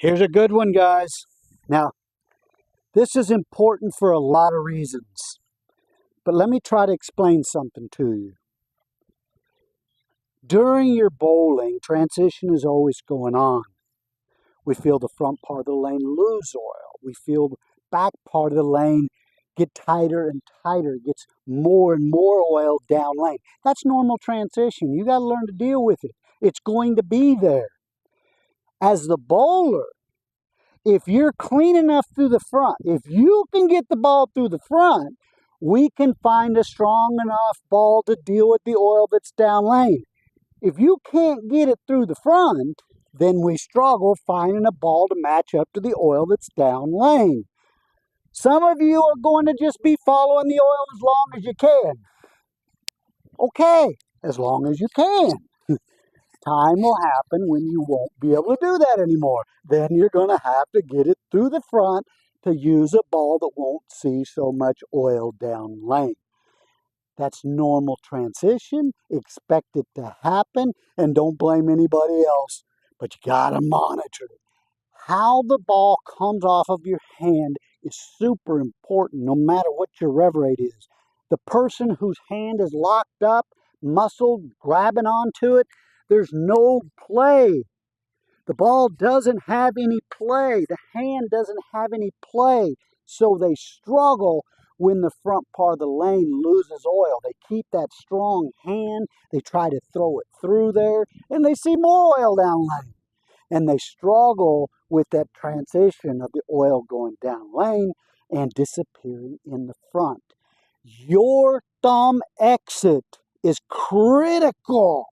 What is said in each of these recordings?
Here's a good one, guys. Now, this is important for a lot of reasons, but let me try to explain something to you. During your bowling, transition is always going on. We feel the front part of the lane lose oil. We feel the back part of the lane get tighter and tighter, gets more and more oil down lane. That's normal transition. You got to learn to deal with it. It's going to be there. As the bowler, if you're clean enough through the front, if you can get the ball through the front, we can find a strong enough ball to deal with the oil that's down lane. If you can't get it through the front, then we struggle finding a ball to match up to the oil that's down lane. Some of you are going to just be following the oil as long as you can. Okay, as long as you can. Time will happen when you won't be able to do that anymore. Then you're going to have to get it through the front to use a ball that won't see so much oil down lane. That's normal transition. Expect it to happen and don't blame anybody else. But you got to monitor it. How the ball comes off of your hand is super important no matter what your rev rate is. The person whose hand is locked up, muscle grabbing onto it, there's no play. The ball doesn't have any play. The hand doesn't have any play. So they struggle when the front part of the lane loses oil. They keep that strong hand. They try to throw it through there, and they see more oil down lane. And they struggle with that transition of the oil going down lane and disappearing in the front. Your thumb exit is critical.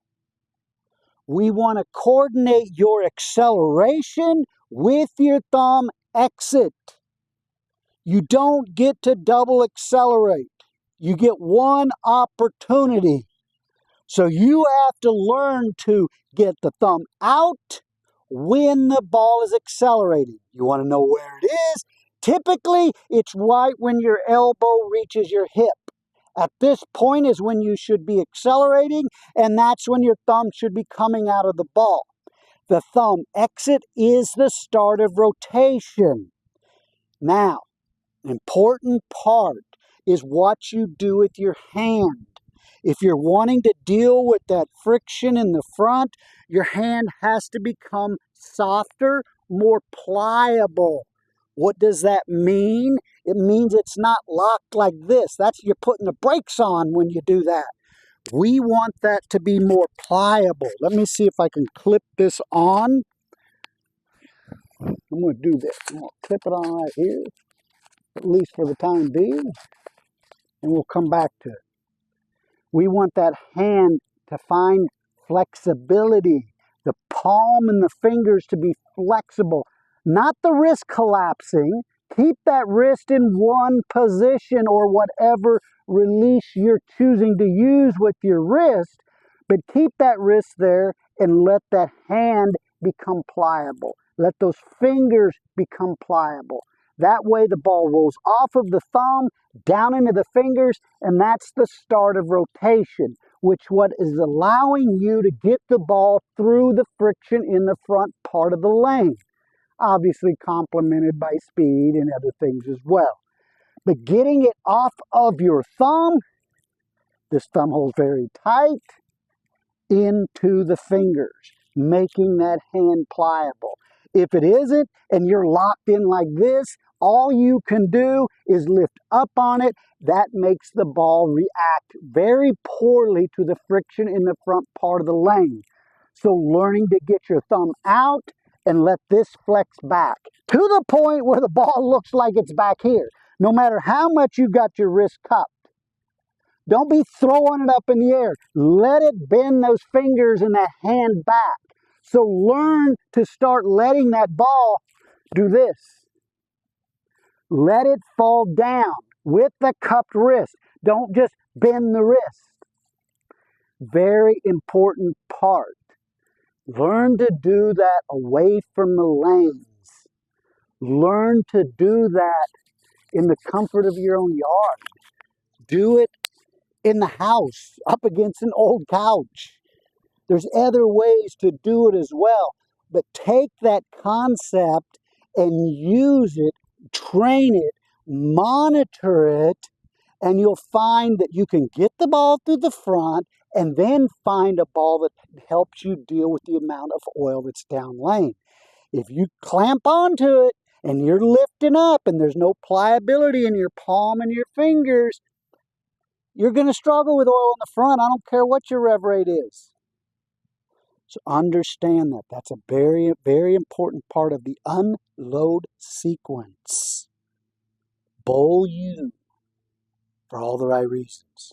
We want to coordinate your acceleration with your thumb exit. You don't get to double accelerate. You get one opportunity. So you have to learn to get the thumb out when the ball is accelerating. You want to know where it is? Typically, it's right when your elbow reaches your hip. At this point is when you should be accelerating, and that's when your thumb should be coming out of the ball. The thumb exit is the start of rotation. Now, an important part is what you do with your hand. If you're wanting to deal with that friction in the front, your hand has to become softer, more pliable. What does that mean? It means it's not locked like this. That's you're putting the brakes on when you do that. We want that to be more pliable. Let me see if I can clip this on. I'm going to do this. I'm going to clip it on right here, at least for the time being, and we'll come back to it. We want that hand to find flexibility, the palm and the fingers to be flexible, not the wrist collapsing. Keep that wrist in one position or whatever release you're choosing to use with your wrist, but keep that wrist there and let that hand become pliable. Let those fingers become pliable. That way the ball rolls off of the thumb, down into the fingers, and that's the start of rotation, which what is allowing you to get the ball through the friction in the front part of the lane. Obviously complemented by speed and other things as well. But getting it off of your thumb, this thumb holds very tight, into the fingers, making that hand pliable. If it isn't, and you're locked in like this, all you can do is lift up on it. That makes the ball react very poorly to the friction in the front part of the lane. So learning to get your thumb out and let this flex back to the point where the ball looks like it's back here, no matter how much you've got your wrist cupped. Don't be throwing it up in the air. Let it bend those fingers and that hand back. So learn to start letting that ball do this. Let it fall down with the cupped wrist. Don't just bend the wrist. Very important part. Learn to do that away from the lanes. Learn to do that in the comfort of your own yard. Do it in the house, up against an old couch. There's other ways to do it as well. But take that concept and use it, train it, monitor it, and you'll find that you can get the ball through the front and then find a ball that helps you deal with the amount of oil that's down lane. If you clamp onto it and you're lifting up and there's no pliability in your palm and your fingers, you're going to struggle with oil in the front. I don't care what your rev rate is. So understand that. That's a very, very important part of the unload sequence. Bowl you for all the right reasons.